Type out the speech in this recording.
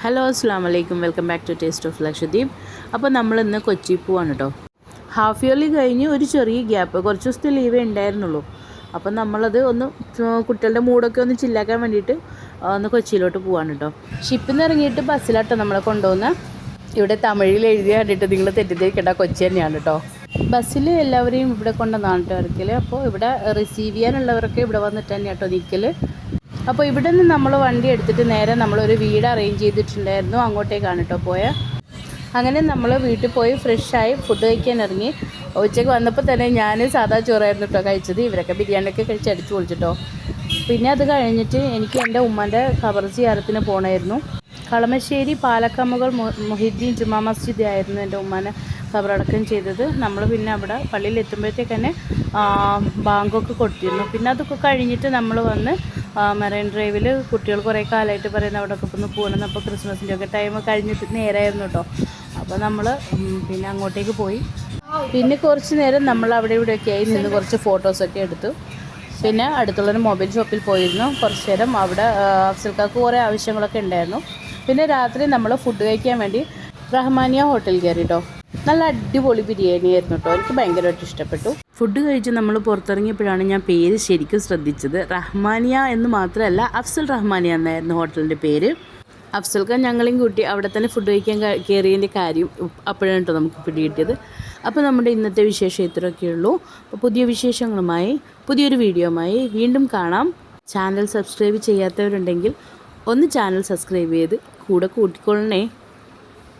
Hello അസ്സാം വലൈക്കും, welcome back to taste of Lakshadweep. അപ്പോൾ നമ്മളിന്ന് കൊച്ചി പോവാണ് കേട്ടോ. ഹാഫ് ഇയർലി കഴിഞ്ഞ് ഒരു ചെറിയ ഗ്യാപ്പ്, കുറച്ച് ദിവസത്തെ ലീവേ ഉണ്ടായിരുന്നുള്ളൂ. അപ്പം നമ്മളത് ഒന്ന് കുട്ടികളുടെ മൂഡൊക്കെ ഒന്ന് ചില്ലാക്കാൻ വേണ്ടിയിട്ട് ഒന്ന് കൊച്ചിയിലോട്ട് പോവാണ് കേട്ടോ. ഷിപ്പിൽ നിന്ന് ഇറങ്ങിയിട്ട് ബസ്സിലാട്ടോ നമ്മളെ കൊണ്ടുപോകുന്ന. ഇവിടെ തമിഴിൽ എഴുതി കണ്ടിട്ട് നിങ്ങൾ തെറ്റിദ്ധരിക്കേണ്ട, കൊച്ചി തന്നെയാണ് കേട്ടോ. ബസ്സിൽ എല്ലാവരെയും ഇവിടെ കൊണ്ടുവന്നാണ് കേട്ടോ ഇറക്കൽ. അപ്പോൾ ഇവിടെ റിസീവ് ചെയ്യാനുള്ളവരൊക്കെ ഇവിടെ വന്നിട്ട് തന്നെയാണ് കേട്ടോ നിൽക്കൽ. അപ്പോൾ ഇവിടെ നിന്ന് നമ്മൾ വണ്ടി എടുത്തിട്ട് നേരെ നമ്മളൊരു വീട് അറേഞ്ച് ചെയ്തിട്ടുണ്ടായിരുന്നു, അങ്ങോട്ടേക്കാണ് കേട്ടോ പോയത്. അങ്ങനെ നമ്മൾ വീട്ടിൽ പോയി ഫ്രഷായി ഫുഡ് കഴിക്കാൻ ഇറങ്ങി. ഉച്ചയ്ക്ക് വന്നപ്പോൾ തന്നെ ഞാൻ സാധാ ചോറായിരുന്നു കേട്ടോ കഴിച്ചത്. ഇവരൊക്കെ ബിരിയാണിയൊക്കെ കഴിച്ച് അടിച്ചു പൊളിച്ചിട്ടോ. പിന്നെ അത് കഴിഞ്ഞിട്ട് എനിക്ക് എൻ്റെ ഉമ്മാൻ്റെ ഖബർ സിയാറത്തിന് പോകണമായിരുന്നു. കളമശ്ശേരി പാലക്കമുകൾ മുഹിദ്ദീൻ ജുമാ മസ്ജിദ് ആയിരുന്നു എൻ്റെ ഉമ്മാനെ ഖബറടക്കം ചെയ്തത്. നമ്മൾ പിന്നെ അവിടെ പള്ളിയിൽ എത്തുമ്പോഴത്തേക്ക് തന്നെ ബാങ്കൊക്കെ കൊടുത്തിരുന്നു. പിന്നെ അതൊക്കെ കഴിഞ്ഞിട്ട് നമ്മൾ വന്ന് മറൈൻ ഡ്രൈവിൽ കുട്ടികൾ കുറേ കാലമായിട്ട് പറയുന്ന അവിടെയൊക്കെ ഒന്ന് പോകണം. അപ്പോൾ ക്രിസ്മസിൻ്റെ ഒക്കെ ടൈം കഴിഞ്ഞിട്ട് നേരമായിരുന്നു കേട്ടോ. അപ്പോൾ നമ്മൾ പിന്നെ അങ്ങോട്ടേക്ക് പോയി. പിന്നെ കുറച്ച് നേരം നമ്മൾ അവിടെ ഇവിടെയൊക്കെ ആയി നിന്ന് കുറച്ച് ഫോട്ടോസൊക്കെ എടുത്തു. പിന്നെ അടുത്തുള്ളൊരു മൊബൈൽ ഷോപ്പിൽ പോയിരുന്നു കുറച്ച് നേരം. അവിടെ അഫ്സൽക്കാർക്ക് കുറേ ആവശ്യങ്ങളൊക്കെ ഉണ്ടായിരുന്നു. പിന്നെ രാത്രി നമ്മൾ ഫുഡ് കഴിക്കാൻ വേണ്ടി റഹ്മാനിയ ഹോട്ടൽ കയറി കേട്ടോ. നല്ല അടിപൊളി ബിരിയാണി ആയിരുന്നു കേട്ടോ, എനിക്ക് ഭയങ്കരമായിട്ട് ഇഷ്ടപ്പെട്ടു. ഫുഡ് കഴിച്ച് നമ്മൾ പുറത്തിറങ്ങിയപ്പോഴാണ് ഞാൻ പേര് ശരിക്കും ശ്രദ്ധിച്ചത്. റഹ്മാനിയ എന്ന് മാത്രമല്ല, അഫ്സൽ റഹ്മാനിയ എന്നായിരുന്നു ഹോട്ടലിൻ്റെ പേര്. അഫ്സൽഖാൻ ഞങ്ങളെയും കൂട്ടി അവിടെ തന്നെ ഫുഡ് കഴിക്കാൻ കയറിയതിൻ്റെ കാര്യം അപ്പോഴാണ് കേട്ടോ നമുക്ക് പിടികിട്ടിയത്. അപ്പോൾ നമ്മുടെ ഇന്നത്തെ വിശേഷം ഇത്രയൊക്കെയുള്ളൂ. അപ്പോൾ പുതിയ വിശേഷങ്ങളുമായി പുതിയൊരു വീഡിയോയുമായി വീണ്ടും കാണാം. ചാനൽ സബ്സ്ക്രൈബ് ചെയ്യാത്തവരുണ്ടെങ്കിൽ ഒന്ന് ചാനൽ സബ്സ്ക്രൈബ് ചെയ്ത് കൂടെ കൂട്ടിക്കൊള്ളണേ.